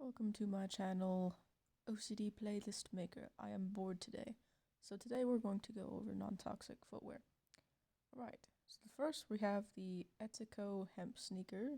Welcome to my channel, OCD Playlist Maker. I am bored today. So today we're going to go over non-toxic footwear. Alright, so first we have the Etiko Hemp Sneaker.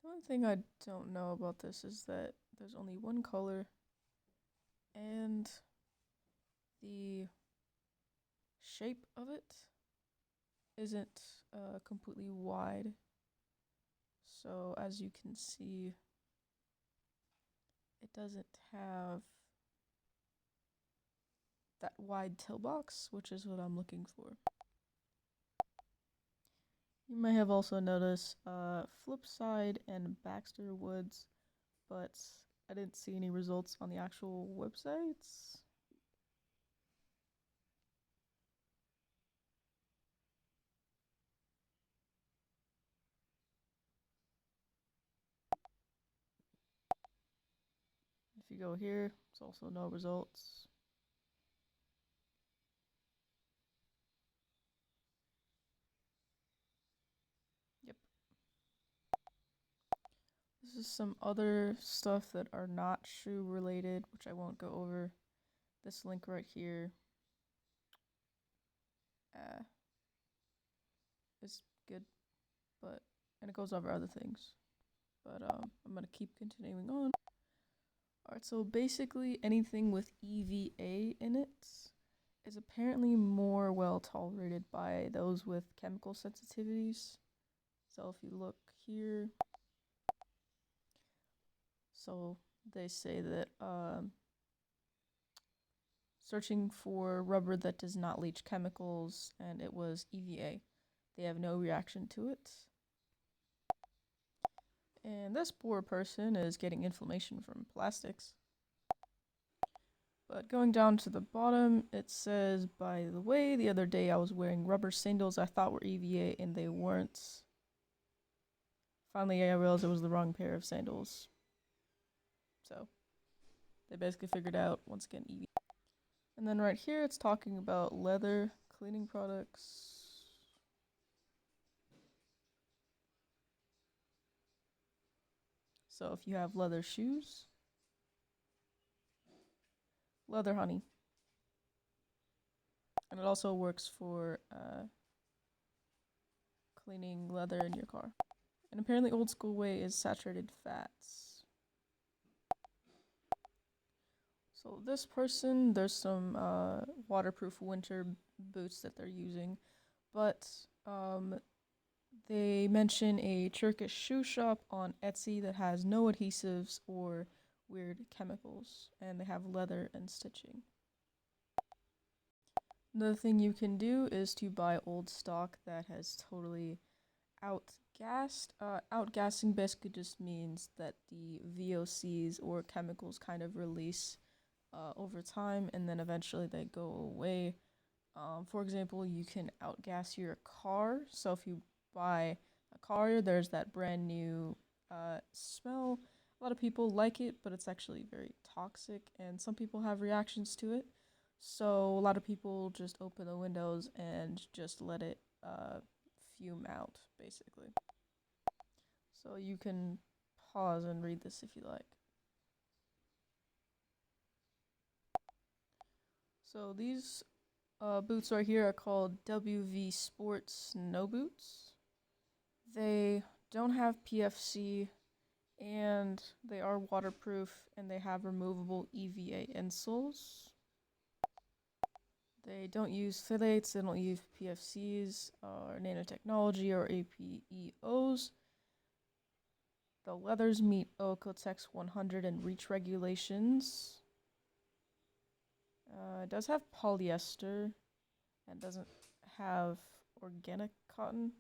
The only thing I don't know about this is that there's only one color and the shape of it isn't completely wide. So as you can see, it doesn't have that wide toe box, which is what I'm looking for. You may have also noticed Flipside and Baxter Woods, but I didn't see any results on the actual websites. If you go here, it's also no results. Yep. This is some other stuff that are not shoe related, which I won't go over. This link right here is good, and it goes over other things. But I'm gonna keep continuing on. Alright, so basically anything with EVA in it is apparently more well tolerated by those with chemical sensitivities. So if you look here, so they say that searching for rubber that does not leach chemicals, and it was EVA. They have no reaction to it. And this poor person is getting inflammation from plastics. But going down to the bottom, it says, by the way, the other day I was wearing rubber sandals I thought were EVA and they weren't. Finally, I realized it was the wrong pair of sandals. So, they basically figured out, once again, EVA. And then right here, it's talking about leather cleaning products. So if you have leather shoes, leather honey. And it also works for cleaning leather in your car. And apparently old school way is saturated fats. So this person, there's some waterproof winter boots that they're using, but they mention a Turkish shoe shop on Etsy that has no adhesives or weird chemicals, and they have leather and stitching. Another thing you can do is to buy old stock that has totally outgassed. Outgassing basically just means that the VOCs or chemicals kind of release over time, and then eventually they go away. For example, you can outgas your car. So if you buy a car, there's that brand new smell. A lot of people like it, but it's actually very toxic, and some people have reactions to it. So a lot of people just open the windows and just let it fume out, basically. So you can pause and read this if you like. So these boots right here are called WV Sports Snow Boots. They don't have PFC, and they are waterproof, and they have removable EVA insoles. They don't use phthalates, they don't use PFCs, or nanotechnology, or APEOs. The leathers meet Oeko-Tex 100 and REACH regulations. It does have polyester, and doesn't have organic cotton.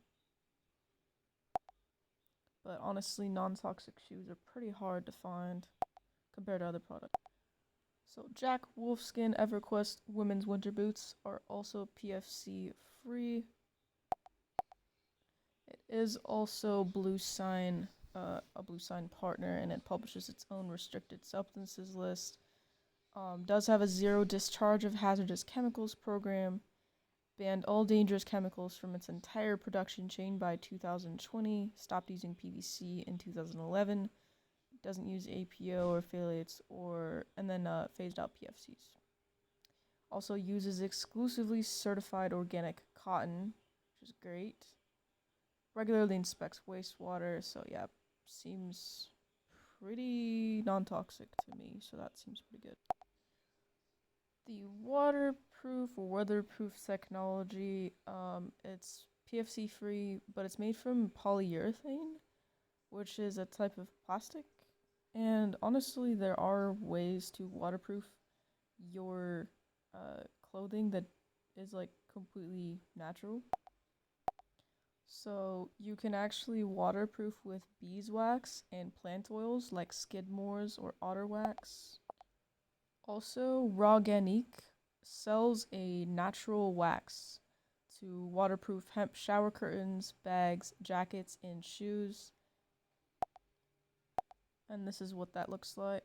But honestly, non-toxic shoes are pretty hard to find compared to other products. So Jack Wolfskin EverQuest women's winter boots are also PFC free. It is also Blue Sign, a Blue Sign partner, and it publishes its own restricted substances list. Does have a zero discharge of hazardous chemicals program. banned all dangerous chemicals from its entire production chain by 2020, stopped using PVC in 2011, doesn't use APO or phthalates, and then phased out PFCs. Also uses exclusively certified organic cotton, which is great. Regularly inspects wastewater, so yeah, seems pretty non-toxic to me, so that seems pretty good. The waterproof or weatherproof technology, it's PFC free, but it's made from polyurethane, which is a type of plastic. And honestly, there are ways to waterproof your clothing that is like completely natural. So you can actually waterproof with beeswax and plant oils like Skidmore's or Otterwax. Also, Organique sells a natural wax to waterproof hemp shower curtains, bags, jackets, and shoes. And this is what that looks like.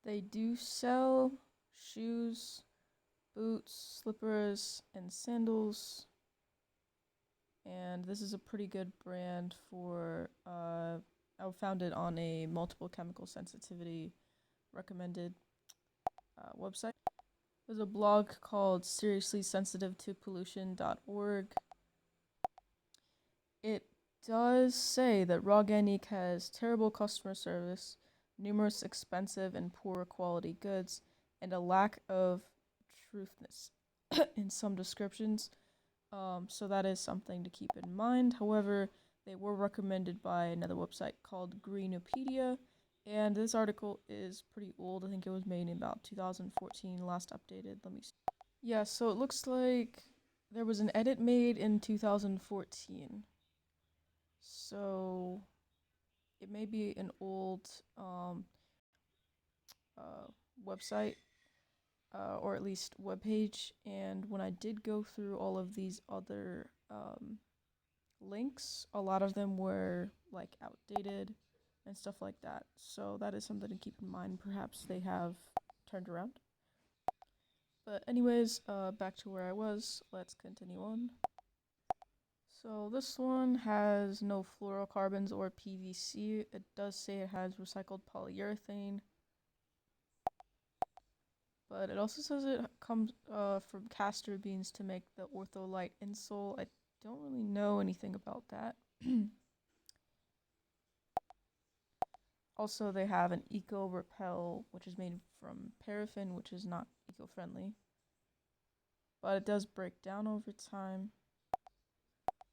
They do sell shoes, boots, slippers, and sandals. And this is a pretty good brand for, I found it on a multiple chemical sensitivity recommended website. There's a blog called seriouslysensitive-to-pollution.org. It does say that Organique has terrible customer service, numerous expensive and poor quality goods, and a lack of truthness in some descriptions. So that is something to keep in mind. However, they were recommended by another website called Greenopedia, and this article is pretty old. I think it was made in about 2014, last updated. Let me see. Yeah, so it looks like there was an edit made in 2014. So it may be an old website, or at least webpage. And when I did go through all of these other links, a lot of them were like outdated and stuff like that. So that is something to keep in mind. Perhaps they have turned around. But anyways, back to where I was. Let's continue on. So this one has no fluorocarbons or PVC. It does say it has recycled polyurethane. But it also says it comes from castor beans to make the Ortholite insole. I don't really know anything about that. Also, they have an Eco Repel, which is made from paraffin, which is not eco-friendly. But it does break down over time.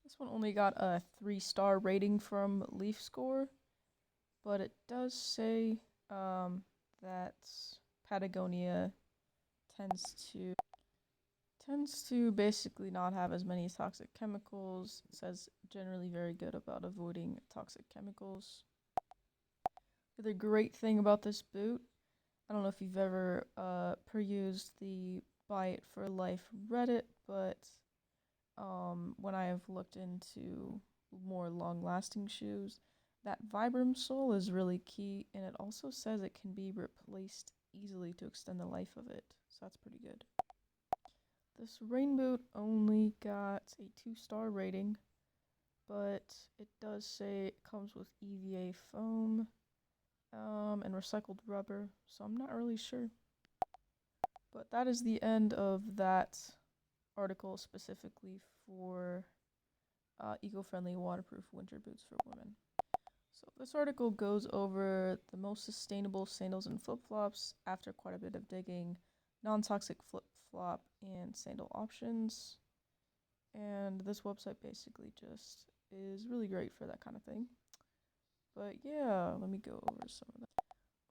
This one only got a 3-star rating from Leaf Score. But it does say that Patagonia tends to basically not have as many toxic chemicals. It says generally very good about avoiding toxic chemicals. The other great thing about this boot, I don't know if you've ever perused the Buy It for Life Reddit, but when I have looked into more long-lasting shoes, that Vibram sole is really key, and it also says it can be replaced easily to extend the life of it, so that's pretty good. This rain boot only got a 2-star rating, but it does say it comes with EVA foam and recycled rubber, so I'm not really sure. But that is the end of that article specifically for eco-friendly waterproof winter boots for women. So this article goes over the most sustainable sandals and flip-flops after quite a bit of digging, non-toxic flip-flop and sandal options. And this website basically just is really great for that kind of thing. But yeah, let me go over some of that.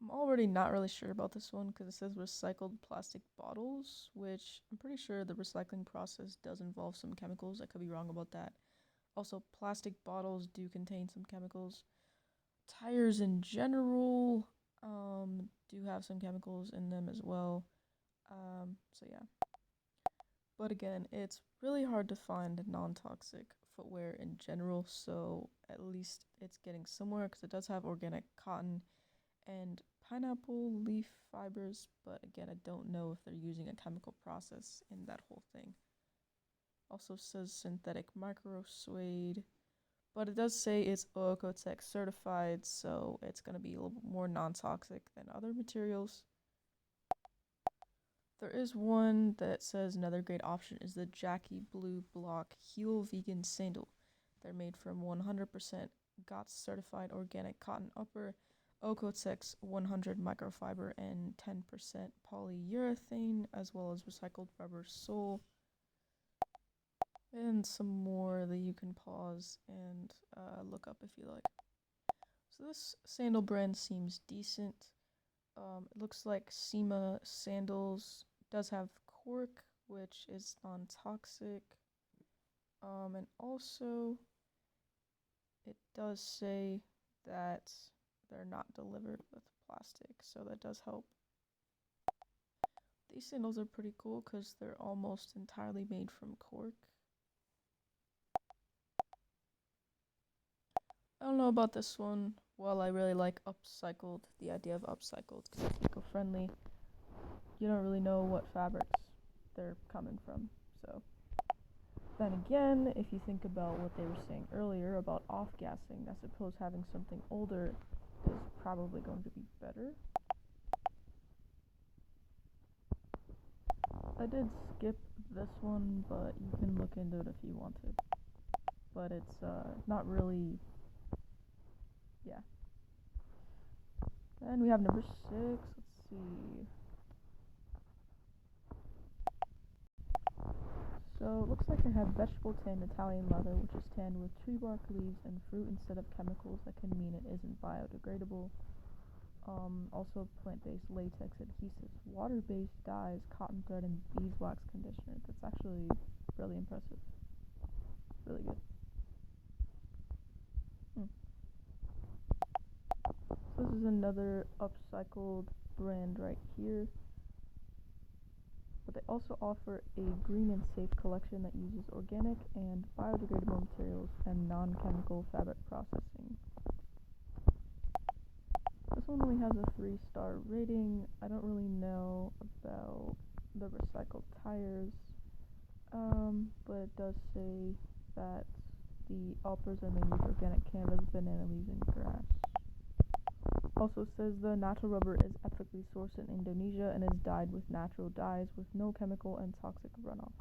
I'm already not really sure about this one because it says recycled plastic bottles, which I'm pretty sure the recycling process does involve some chemicals. I could be wrong about that. Also, plastic bottles do contain some chemicals. Tires in general do have some chemicals in them as well. So yeah. But again, it's really hard to find non-toxic footwear in general, so at least it's getting somewhere because it does have organic cotton and pineapple leaf fibers, but again, I don't know if they're using a chemical process in that whole thing. Also says synthetic micro suede, but it does say it's Oeko-Tex certified, so it's going to be a little bit more non-toxic than other materials. There is one that says another great option is the Jackie Blue Block Heel Vegan Sandal. They're made from 100% GOTS certified organic cotton upper, Oeko-Tex 100 microfiber, and 10% polyurethane, as well as recycled rubber sole. And some more that you can pause and look up if you like. So this sandal brand seems decent. It looks like Sema Sandals does have cork, which is non-toxic. And also, it does say that they're not delivered with plastic, so that does help. These sandals are pretty cool because they're almost entirely made from cork. I don't know about this one. Well, I really like upcycled, the idea of upcycled, because it's eco-friendly. You don't really know what fabrics they're coming from, so. Then again, if you think about what they were saying earlier about off-gassing, I suppose having something older is probably going to be better. I did skip this one, but you can look into it if you want to. But it's not really, yeah. Then we have number 6, let's see. So it looks like they have vegetable tanned Italian leather, which is tanned with tree bark, leaves, and fruit instead of chemicals. That can mean it isn't biodegradable. Also plant-based latex adhesives, water-based dyes, cotton thread, and beeswax conditioner. That's actually really impressive. Really good. So this is another upcycled brand right here. But they also offer a green and safe collection that uses organic and biodegradable materials and non-chemical fabric processing. This one only has a 3-star rating. I don't really know about the recycled tires, but it does say that the uppers are made with organic canvas, banana leaves, and grass. Also says the natural rubber is ethically sourced in Indonesia and is dyed with natural dyes with no chemical and toxic runoff.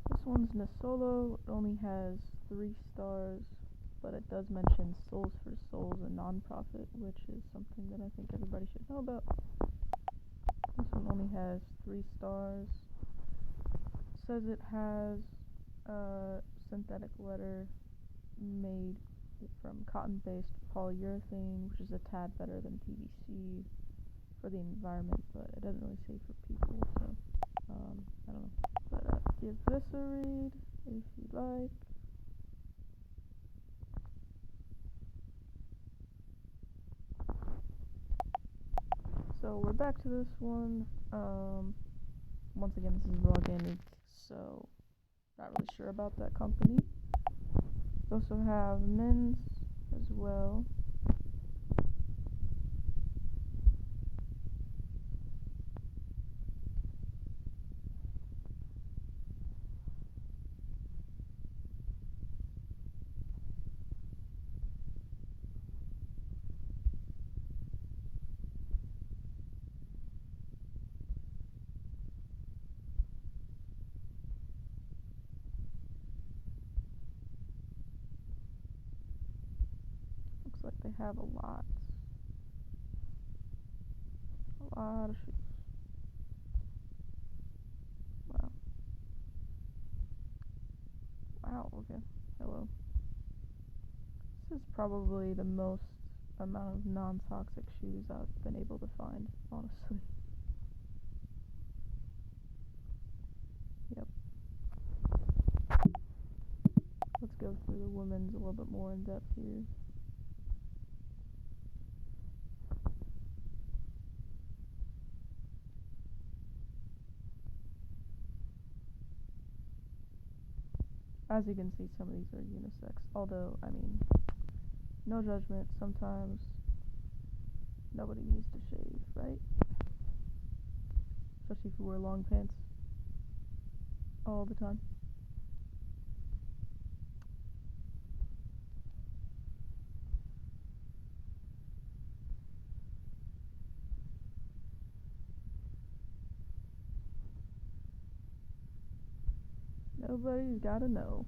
This one's Nisolo. It only has 3 stars, but it does mention Souls for Souls, a non-profit, which is something that I think everybody should know about. This one only has 3 stars. It says it has synthetic leather made from cotton-based polyurethane, which is a tad better than PVC for the environment, but it doesn't really say for people, so I don't know. But give this a read if you'd like. So we're back to this one. Once again, this is organic, so not really sure about that company. We also have men's as well. Looks like they have a lot of shoes. Wow, okay. Hello. This is probably the most amount of non-toxic shoes I've been able to find, honestly. Yep. Let's go through the women's a little bit more in depth here. As you can see, some of these are unisex, although, I mean, no judgment, sometimes nobody needs to shave, right? Especially if you wear long pants. all the time. Nobody's gotta know.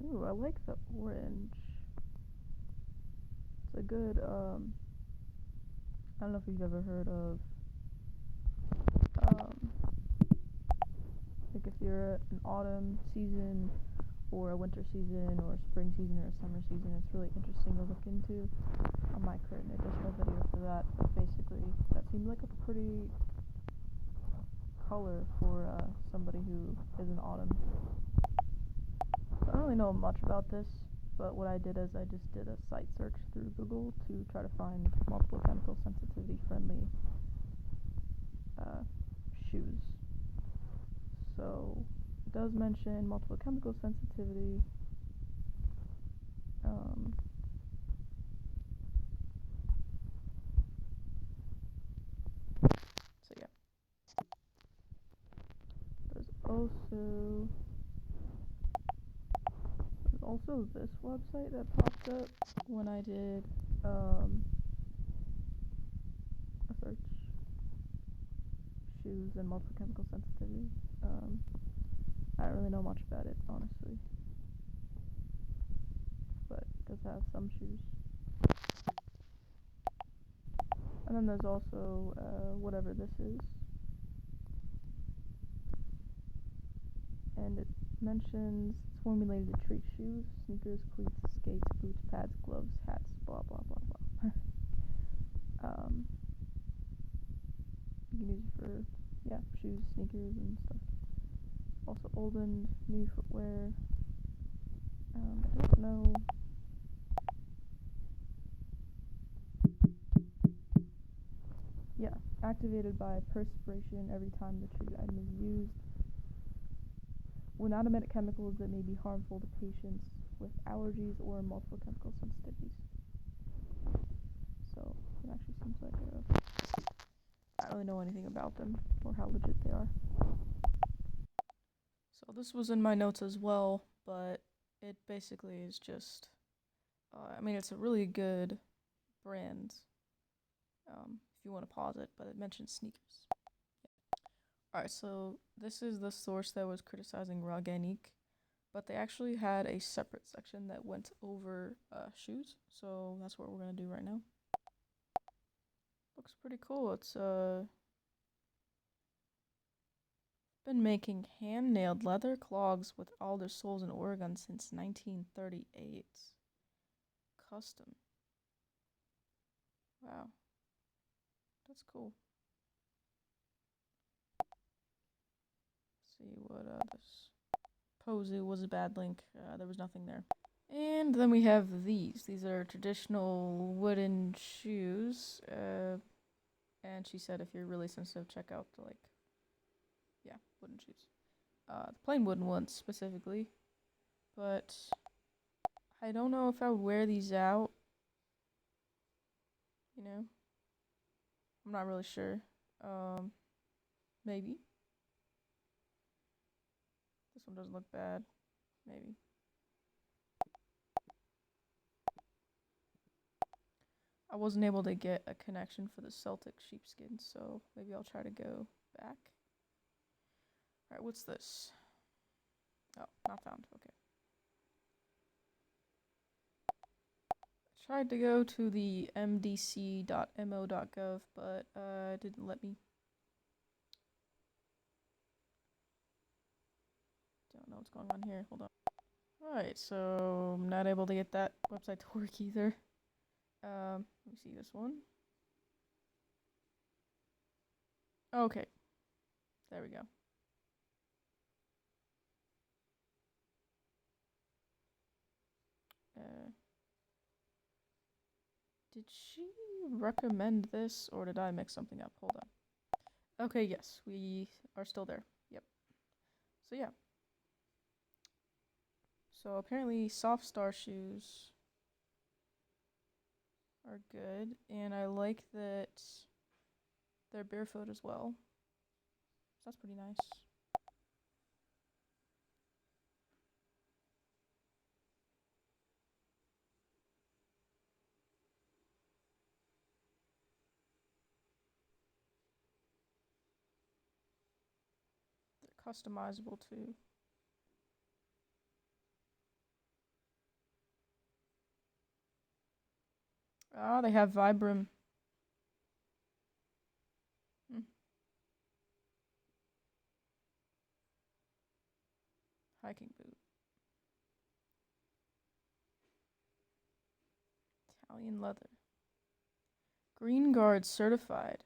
Ooh, I like the orange. It's a good, I don't know if you've ever heard of, like if you're an autumn season or a winter season or a spring season or a summer season, it's really interesting to look into. I might create an additional video for that, but basically that seems like a pretty color for somebody who is an autumn. So I don't really know much about this, but what I did is I just did a site search through Google to try to find multiple chemical sensitivity friendly shoes. So it does mention multiple chemical sensitivity. So yeah, there's also this website that popped up when I did a search, shoes and multiple chemical sensitivity. I don't really know much about it, honestly, but it does have some shoes. And then there's also whatever this is, and it mentions it's formulated to treat shoes, sneakers, cleats, skates, boots, pads, gloves, hats, blah blah blah blah. You can use it for shoes, sneakers, and stuff. Also old and new footwear. I don't know. Yeah, activated by perspiration every time the treated item is used. Will not emit chemicals that may be harmful to patients with allergies or multiple chemical sensitivities. So it actually seems like I don't really know anything about them or how legit they are. So this was in my notes as well, but it basically is just, it's a really good brand. If you want to pause it, but it mentions sneakers. Alright, so this is the source that was criticizing Organique, but they actually had a separate section that went over shoes, so that's what we're gonna do right now. Looks pretty cool. It's been making hand-nailed leather clogs with alder soles in Oregon since 1938. Custom. Wow. That's cool. Let's see what this Pozu was a bad link. There was nothing there. And then we have these. These are traditional wooden shoes. And she said if you're really sensitive, check out the, wooden shoes. The plain wooden ones specifically. But I don't know if I would wear these out. You know? I'm not really sure. Maybe. This one doesn't look bad. Maybe. I wasn't able to get a connection for the Celtic sheepskin, so maybe I'll try to go back. Alright, what's this? Oh, not found. Okay. I tried to go to the mdc.mo.gov, but it didn't let me. Don't know what's going on here. Hold on. Alright, so I'm not able to get that website to work either. Let me see this one. Okay. There we go. Did she recommend this, or did I mix something up? Hold on. Okay, yes, we are still there. Yep. So yeah. So apparently Soft Star shoes are good, and I like that they're barefoot as well. That's pretty nice. They're customizable too. Ah, they have Vibram. Hmm. Hiking boot. Italian leather. Green Guard certified.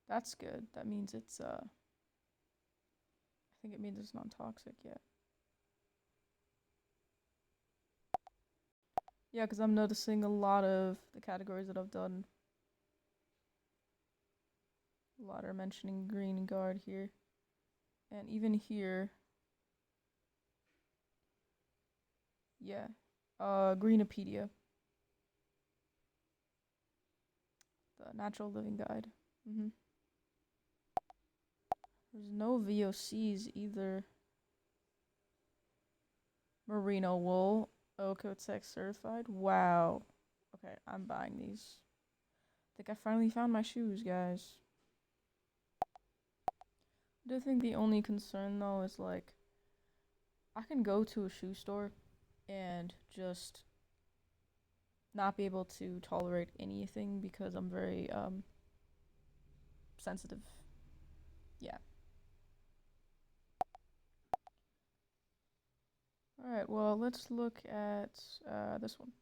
That's good. That means it's I think it means it's non-toxic, yeah. Yeah, because I'm noticing a lot of the categories that I've done. A lot are mentioning Green Guard here. And even here. Yeah. Greenopedia. The Natural Living Guide. There's no VOCs either. Merino wool. Oeko-Tex certified. Wow. Okay, I'm buying these. I think I finally found my shoes, guys. I do think the only concern though is like I can go to a shoe store and just not be able to tolerate anything because I'm very sensitive. Yeah. Alright, well let's look at this one.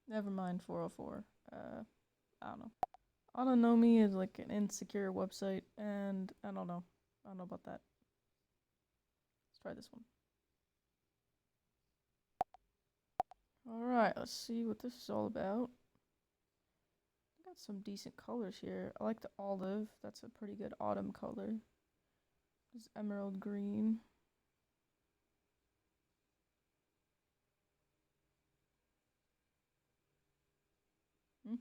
Never mind 404. I don't know. Autonomy is like an insecure website and I don't know. I don't know about that. Let's try this one. Alright, let's see what this is all about. Got some decent colors here. I like the olive. That's a pretty good autumn color. This emerald green. Hmm?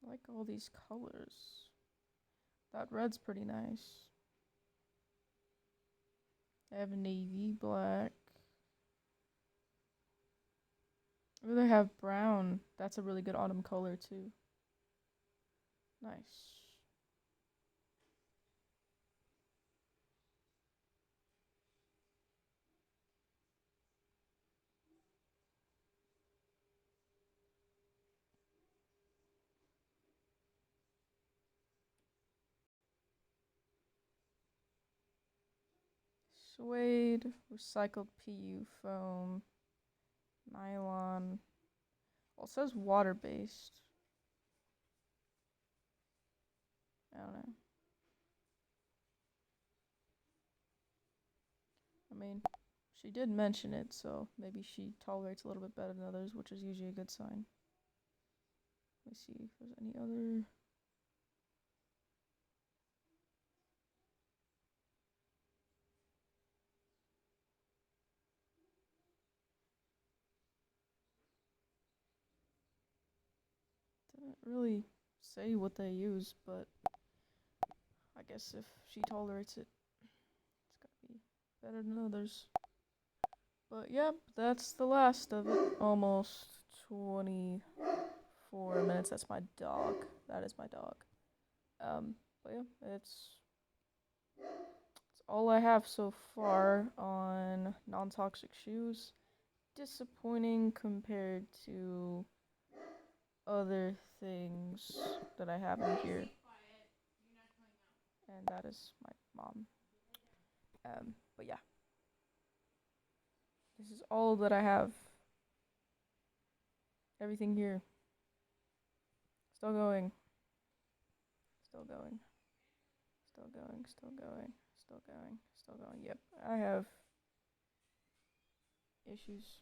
I like all these colors. That red's pretty nice. I have navy, black. Oh, they have brown. That's a really good autumn color too. Nice. Suede, recycled PU foam, nylon. Well, it says water-based. I don't know. I mean, she did mention it, so maybe she tolerates a little bit better than others, which is usually a good sign. Let me see if there's any other. Didn't really say what they use, but I guess if she tolerates it, it's gotta be better than others. But yep, that's the last of it. Almost 24 minutes. That's my dog. That is my dog. But yeah, it's all I have so far on non-toxic shoes. Disappointing compared to other things that I have in here. And that is my mom. But yeah, this is all that I have. Everything here. Still going. Still going. Still going. Still going. Still going. Still going. Yep, I have issues.